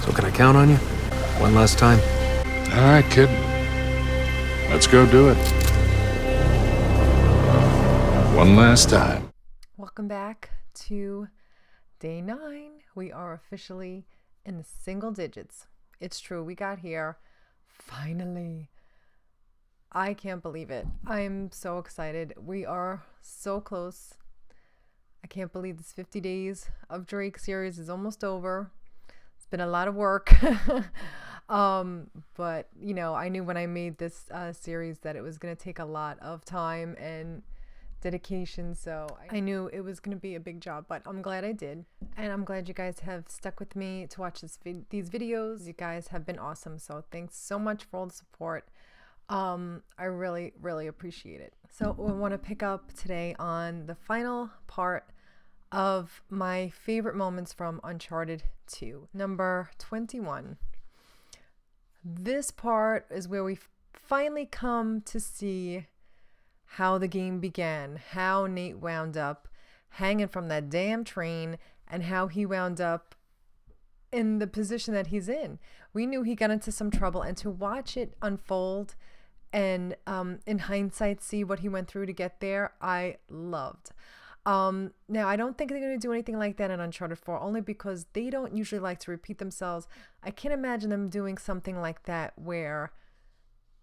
So can I count on you? One last time? All right, kid. Let's go do it. One last time. Welcome back to day 9. We are officially in the single digits. It's true, we got here. Finally. I can't believe it. I'm so excited. We are so close. I can't believe this 50 days of Drake series is almost over. It's been a lot of work. But, you know, I knew when I made this series that it was going to take a lot of time and dedication, so I knew it was going to be a big job, but I'm glad I did, and I'm glad you guys have stuck with me to watch these videos. You guys have been awesome, so thanks so much for all the support. I really appreciate it. So we want to pick up today on the final part of my favorite moments from Uncharted 2, number 21. This part is where we finally come to see how the game began, how Nate wound up hanging from that damn train, and how he wound up in the position that he's in. We knew he got into some trouble, and to watch it unfold and in hindsight see what he went through to get there, I loved. Now, I don't think they're going to do anything like that in Uncharted 4, only because they don't usually like to repeat themselves. I can't imagine them doing something like that where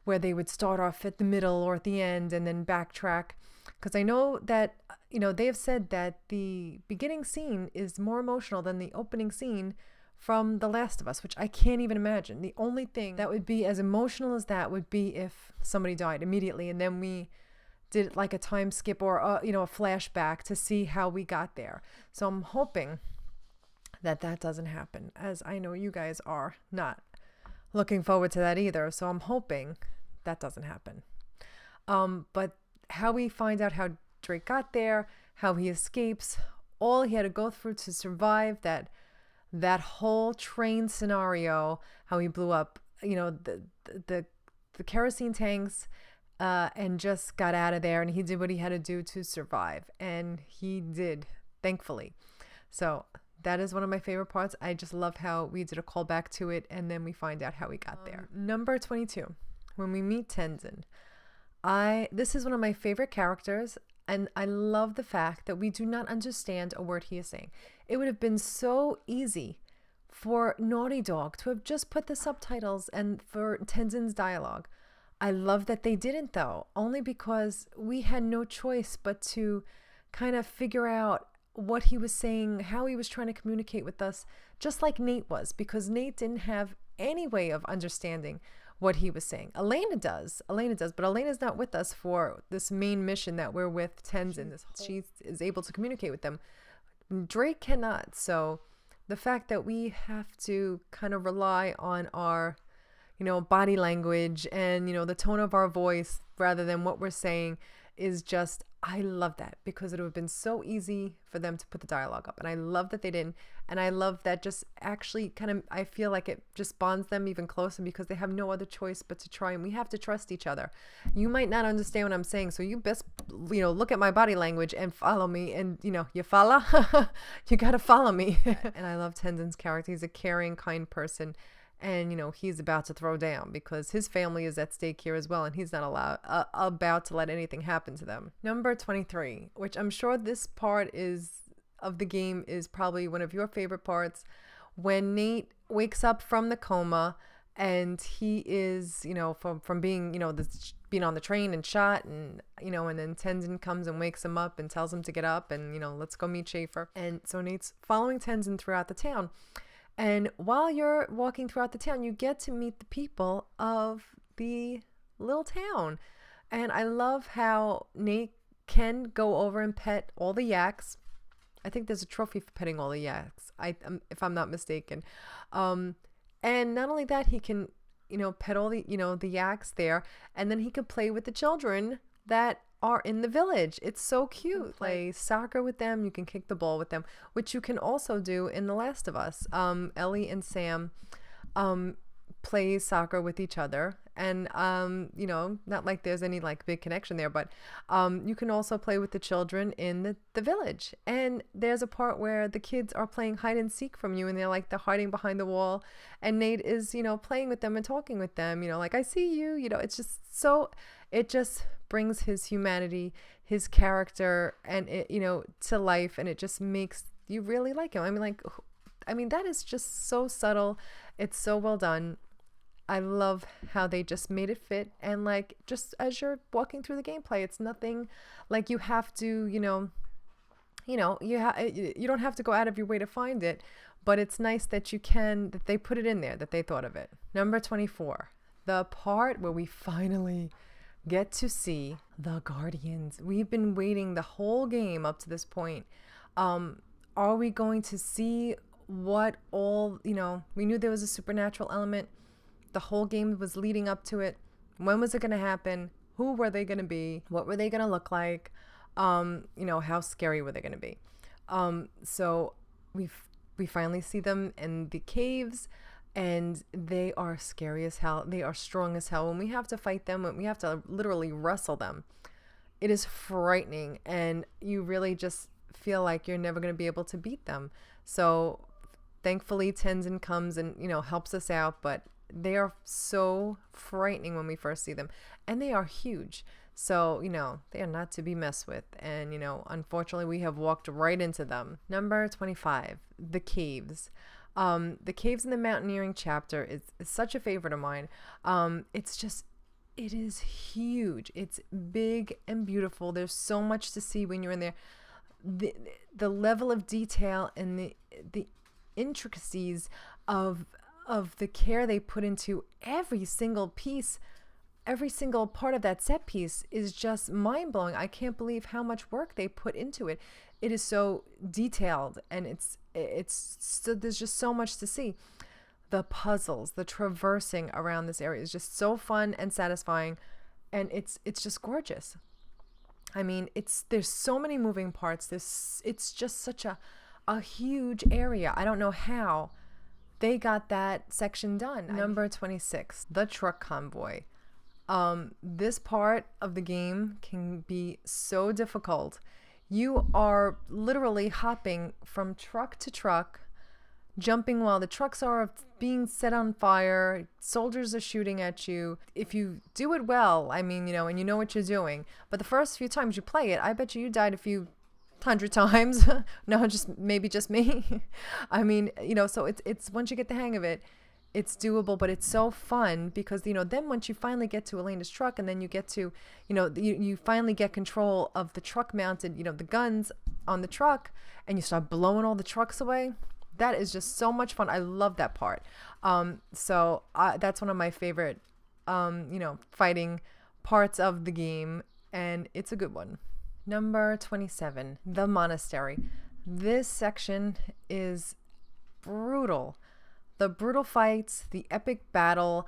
they would start off at the middle or at the end and then backtrack. Because I know that, you know, they have said that the beginning scene is more emotional than the opening scene from The Last of Us, which I can't even imagine. The only thing that would be as emotional as that would be if somebody died immediately and then we did like a time skip or a flashback to see how we got there. So I'm hoping that doesn't happen, as I know you guys are not looking forward to that either. So I'm hoping that doesn't happen. But how we find out how Drake got there, how he escapes, all he had to go through to survive that whole train scenario, how he blew up, the kerosene tanks, and just got out of there, and he did what he had to do to survive, and he did, thankfully. So that is one of my favorite parts. I just love how we did a callback to it, and then we find out how we got there. Number 22, when we meet Tenzin. This is one of my favorite characters, and I love the fact that we do not understand a word he is saying. It would have been so easy for Naughty Dog to have just put the subtitles and for Tenzin's dialogue. I love that they didn't, though, only because we had no choice but to kind of figure out what he was saying, how he was trying to communicate with us, just like Nate was, because Nate didn't have any way of understanding what he was saying. Elena does, but Elena's not with us for this main mission that we're with Tenzin. She is able to communicate with them. Drake cannot. So the fact that we have to kind of rely on our body language and, the tone of our voice rather than what we're saying is just, I love that, because it would have been so easy for them to put the dialogue up. And I love that they didn't. And I love that just actually kind of, I feel like it just bonds them even closer because they have no other choice but to try. And we have to trust each other. You might not understand what I'm saying, so you best, look at my body language and follow me. And, you follow? You got to follow me. And I love Tenzin's character. He's a caring, kind person. And, he's about to throw down because his family is at stake here as well. And he's not about to let anything happen to them. Number 23, which I'm sure this part of the game is probably one of your favorite parts. When Nate wakes up from the coma and he is, from being, being on the train and shot and, and then Tenzin comes and wakes him up and tells him to get up and, let's go meet Schaefer. And so Nate's following Tenzin throughout the town. And while you're walking throughout the town, you get to meet the people of the little town. And I love how Nate can go over and pet all the yaks. I think there's a trophy for petting all the yaks, if I'm not mistaken. And not only that, he can, pet all the, the yaks there. And then he can play with the children that are in the village. It's so cute. Play soccer with them. You can kick the ball with them, which you can also do in The Last of Us. Ellie and Sam play soccer with each other, And you know, not like there's any like big connection there, but you can also play with the children in the village. And there's a part where the kids are playing hide and seek from you, and they're hiding behind the wall, and Nate is, you know, playing with them and talking with them, you know, like, I see you, you know. It's just so, it just brings his humanity, his character, and it, you know, to life, and it just makes you really like him. I mean, that is just so subtle. It's so well done. I love how they just made it fit. And like, just as you're walking through the gameplay, it's nothing like you have to, you don't have to go out of your way to find it, but it's nice that that they put it in there, that they thought of it. Number 24, the part where we finally get to see the Guardians. We've been waiting the whole game up to this point. Are we going to see what all, you know, we knew there was a supernatural element. The whole game was leading up to it. When was it going to happen? Who were they going to be? What were they going to look like? You know, how scary were they going to be? So we finally see them in the caves, and they are scary as hell. They are strong as hell. When we have to fight them, when we have to literally wrestle them, it is frightening, and you really just feel like you're never going to be able to beat them. So thankfully Tenzin comes and, you know, helps us out, but they are so frightening when we first see them, and they are huge. So, you know, they are not to be messed with. And, you know, unfortunately we have walked right into them. Number 25, the caves. The caves in the mountaineering chapter is such a favorite of mine. It is huge. It's big and beautiful. There's so much to see when you're in there. The level of detail and the intricacies of the care they put into every single piece, every single part of that set piece is just mind-blowing. I can't believe how much work they put into it. It is so detailed, and it's so, there's just so much to see. The puzzles, the traversing around this area is just so fun and satisfying, and it's just gorgeous. I mean, there's so many moving parts. It's just such a huge area. I don't know how they got that section done. Number 26, the Truck Convoy. This part of the game can be so difficult. You are literally hopping from truck to truck, jumping while the trucks are being set on fire, soldiers are shooting at you. If you do it well, I mean, you know, and you know what you're doing, but the first few times you play it, I bet you died a few 100 times. No, maybe just me. I mean, you know, so it's once you get the hang of it, it's doable, but it's so fun because, you know, then once you finally get to Elena's truck, and then you get to, you know, you finally get control of the truck mounted, you know, the guns on the truck, and you start blowing all the trucks away. That is just so much fun. I love that part. So that's one of my favorite, you know, fighting parts of the game, and it's a good one. Number 27, the Monastery. This section is brutal. The brutal fights, the epic battle.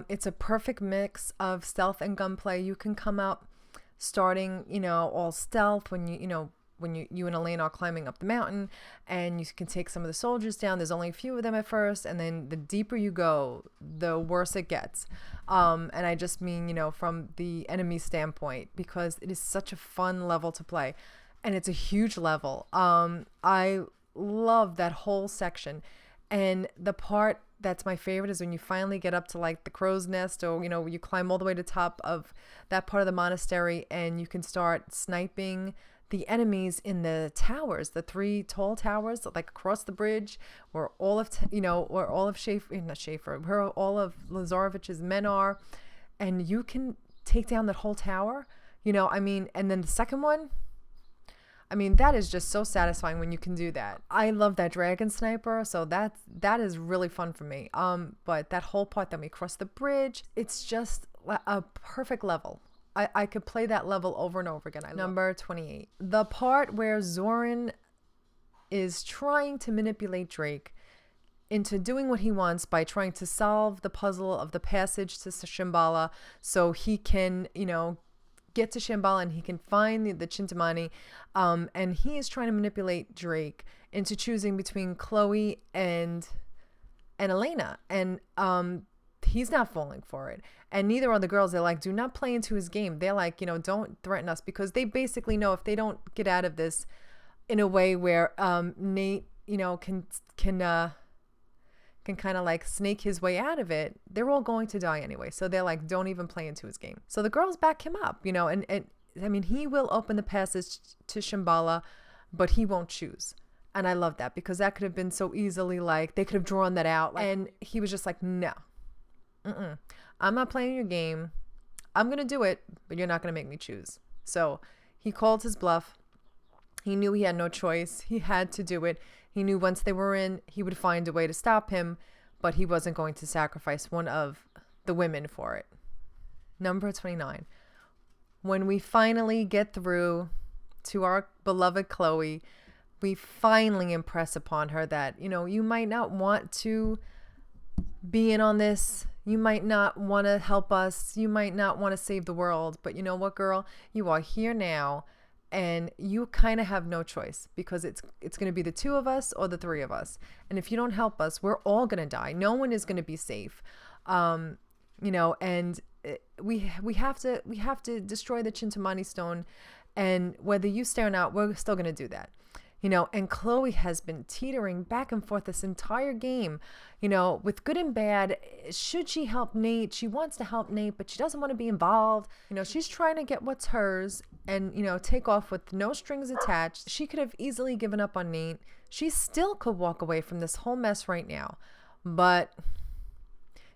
It's a perfect mix of stealth and gunplay. You can come up starting, you know, all stealth when you and Elena are climbing up the mountain, and you can take some of the soldiers down. There's only a few of them at first, and then the deeper you go, the worse it gets. And I just mean, you know, from the enemy standpoint, because it is such a fun level to play, and it's a huge level. I love that whole section. And the part that's my favorite is when you finally get up to like the crow's nest, or, you know, you climb all the way to the top of that part of the monastery, and you can start sniping the enemies in the towers, the 3 tall towers, like across the bridge, where all of Lazarevich's men are, and you can take down that whole tower, you know, I mean, and then the second one, I mean, that is just so satisfying when you can do that. I love that dragon sniper, so that is really fun for me. But that whole part that we cross the bridge, it's just a perfect level. I could play that level over and over again. Number 28. The part where Zoran is trying to manipulate Drake into doing what he wants by trying to solve the puzzle of the passage to Shambhala, so he can, you know, get to Shambhala and he can find the Chintamani. And he is trying to manipulate Drake into choosing between Chloe and Elena. And he's not falling for it. And neither are the girls. They're like, do not play into his game. They're like, don't threaten us, because they basically know if they don't get out of this in a way where Nate, can kind of like snake his way out of it, they're all going to die anyway. So they're like, don't even play into his game. So the girls back him up, and I mean, he will open the passage to Shambhala, but he won't choose. And I love that, because that could have been so easily like, they could have drawn that out. And he was just like, no, I'm not playing your game. I'm going to do it, but you're not going to make me choose. So he called his bluff. He knew he had no choice. He had to do it. He knew once they were in, he would find a way to stop him, but he wasn't going to sacrifice one of the women for it. Number 29. When we finally get through to our beloved Chloe, we finally impress upon her that, you might not want to be in on this. You might not want to help us. You might not want to save the world. But you know what, girl? You are here now, and you kind of have no choice, because it's going to be the two of us or the three of us. And if you don't help us, we're all going to die. No one is going to be safe. And we have to destroy the Chintamani stone. And whether you stay or not, we're still going to do that. And Chloe has been teetering back and forth this entire game, with good and bad. Should she help Nate? She wants to help Nate, but she doesn't want to be involved. She's trying to get what's hers and, take off with no strings attached. She could have easily given up on Nate. She still could walk away from this whole mess right now, but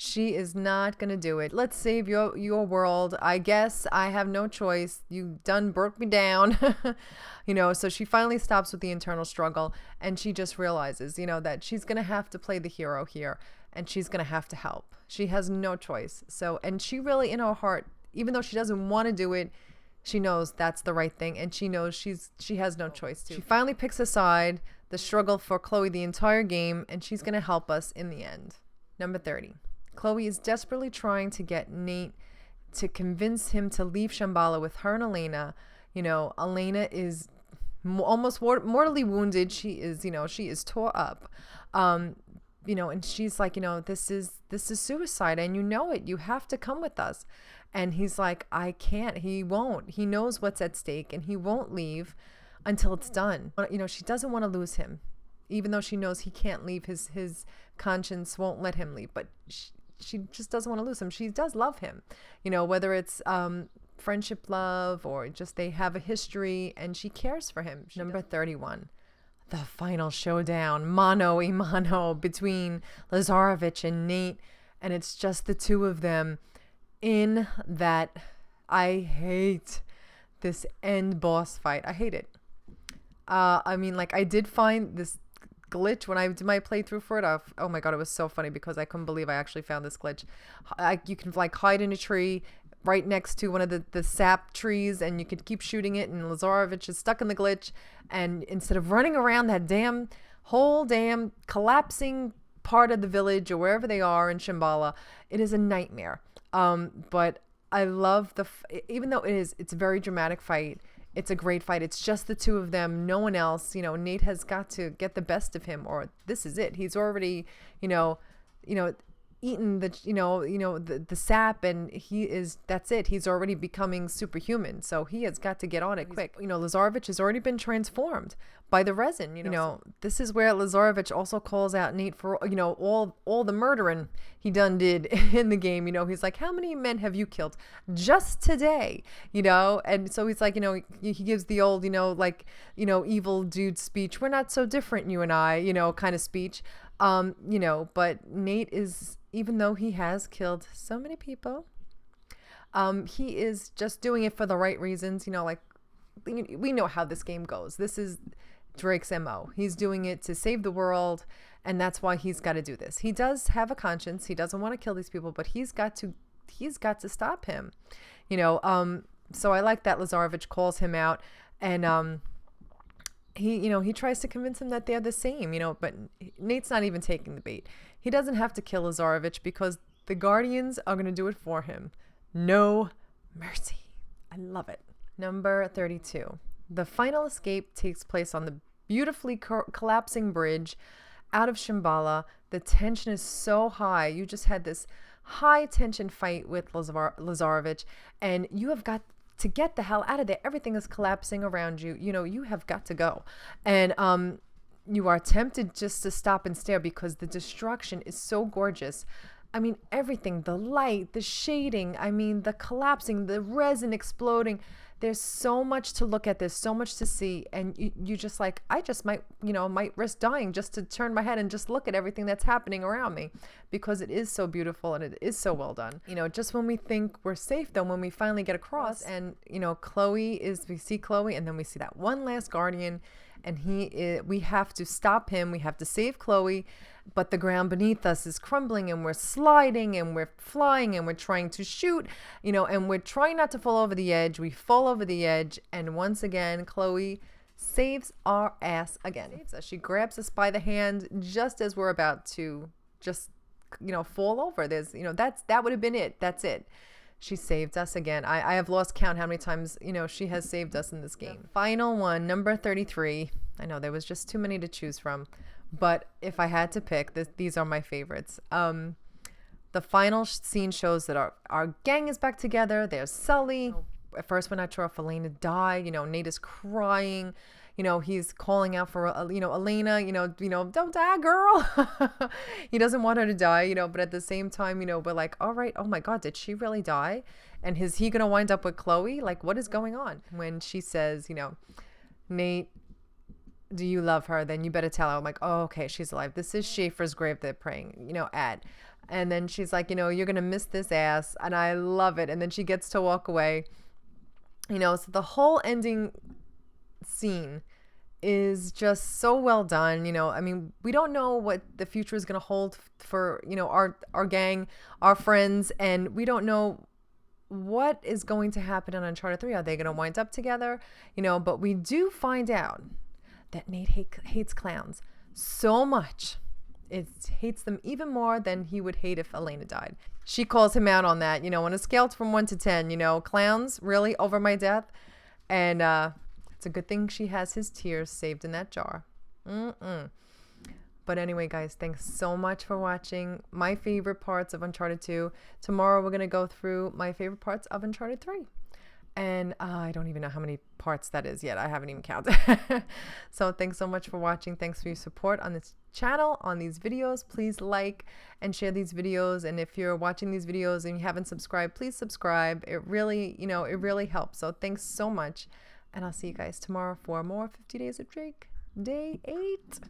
she is not going to do it. Let's save your world. I guess I have no choice. You done broke me down. So she finally stops with the internal struggle, and she just realizes, that she's going to have to play the hero here, and she's going to have to help. She has no choice. So, and she really, in her heart, even though she doesn't want to do it, she knows that's the right thing, and she knows she has no choice to. She finally picks aside the struggle for Chloe the entire game, and she's going to help us in the end. Number 30. Chloe is desperately trying to get Nate to convince him to leave Shambhala with her and Elena. Elena is almost mortally wounded. She is tore up. And she's like, this is suicide, and it. You have to come with us. And he's like, I can't. He won't. He knows what's at stake, and he won't leave until it's done. She doesn't want to lose him, even though she knows he can't leave. His conscience won't let him leave, but she just doesn't want to lose him. She does love him, whether it's friendship love or just they have a history, and she cares for him. Number 31, the final showdown, mano a mano between Lazarevich and Nate, and it's just the two of them in that. I hate this end boss fight. I hate it. I did find this glitch when I did my playthrough for it. Oh my god, it was so funny, because I couldn't believe I actually found this glitch. You can hide in a tree right next to one of the sap trees, and you could keep shooting it, and Lazarevich is stuck in the glitch, and instead of running around that whole collapsing part of the village or wherever they are in Shambhala, it is a nightmare. But I love even though it's a very dramatic fight. It's a great fight. It's just the two of them, no one else. Nate has got to get the best of him, or this is it. He's already, eaten the sap, and that's it. He's already becoming superhuman. So he has got to get on it quick. Lazarevich has already been transformed by the resin. This is where Lazarevich also calls out Nate for, all the murdering he done did in the game. He's like, how many men have you killed just today? And so he's like, he gives the old, evil dude speech. We're not so different, you and I, kind of speech. But Nate is, even though he has killed so many people, he is just doing it for the right reasons. We know how this game goes. This is Drake's MO. He's doing it to save the world, and that's why he's got to do this. He does have a conscience. He doesn't want to kill these people, but he's got to stop him. So I like that Lazarevich calls him out, and he tries to convince him that they're the same, but Nate's not even taking the bait. He doesn't have to kill Lazarevich, because the Guardians are going to do it for him. No mercy. I love it. Number 32. The final escape takes place on the beautifully collapsing bridge out of Shambhala. The tension is so high. You just had this high tension fight with Lazarevich, and you have got to get the hell out of there. Everything is collapsing around you. You know, you have got to go. And you are tempted just to stop and stare because the destruction is so gorgeous. I mean, everything, the light, the shading, I mean, the collapsing, the resin exploding. There's so much to look at. There's so much to see. And you just like, I just might, you know, might risk dying just to turn my head and just look at everything that's happening around me, because it is so beautiful and it is so well done. You know, just when we think we're safe, though, when we finally get across and, you know, we see Chloe, and then we see that one last guardian, and we have to stop him. We have to save Chloe, but the ground beneath us is crumbling, and we're sliding, and we're flying, and we're trying to shoot, you know, and we're trying not to fall over the edge. We fall over the edge, and once again, Chloe saves our ass again. She grabs us by the hand just as we're about to just, you know, fall over. There's, you know, that would have been it. That's it. She saved us again. I have lost count how many times, you know, she has saved us in this game. Final one, number 33. I know there was just too many to choose from, but if I had to pick, these are my favorites. The final scene shows that our gang is back together. There's Sully. At first, when I saw Elena die, you know, Nate is crying. You know, he's calling out for, you know, Elena, you know, don't die, girl. He doesn't want her to die, you know, but at the same time, you know, we're like, all right, oh my God, did she really die? And is he going to wind up with Chloe? Like, what is going on? When she says, you know, Nate, do you love her? Then you better tell her. I'm like, oh, okay, she's alive. This is Schaefer's grave they're praying, you know, at. And then she's like, you know, you're going to miss this ass. And I love it. And then she gets to walk away, you know, so the whole ending scene is just so well done. You know, I mean, we don't know what the future is going to hold for, you know, our gang, our friends, and we don't know what is going to happen in Uncharted 3. Are they going to wind up together? You know, but we do find out that Nate hates clowns so much. It hates them even more than he would hate if Elena died. She calls him out on that, you know, on a scale from 1 to 10, you know, clowns really over my death. And it's a good thing she has his tears saved in that jar. But anyway, guys, thanks so much for watching my favorite parts of Uncharted 2. Tomorrow, we're going to go through my favorite parts of Uncharted 3. And I don't even know how many parts that is yet. I haven't even counted. So thanks so much for watching. Thanks for your support on this channel, on these videos. Please like and share these videos. And if you're watching these videos and you haven't subscribed, please subscribe. It really, you know, it really helps. So thanks so much. And I'll see you guys tomorrow for more 50 Days of Drake, Day 8.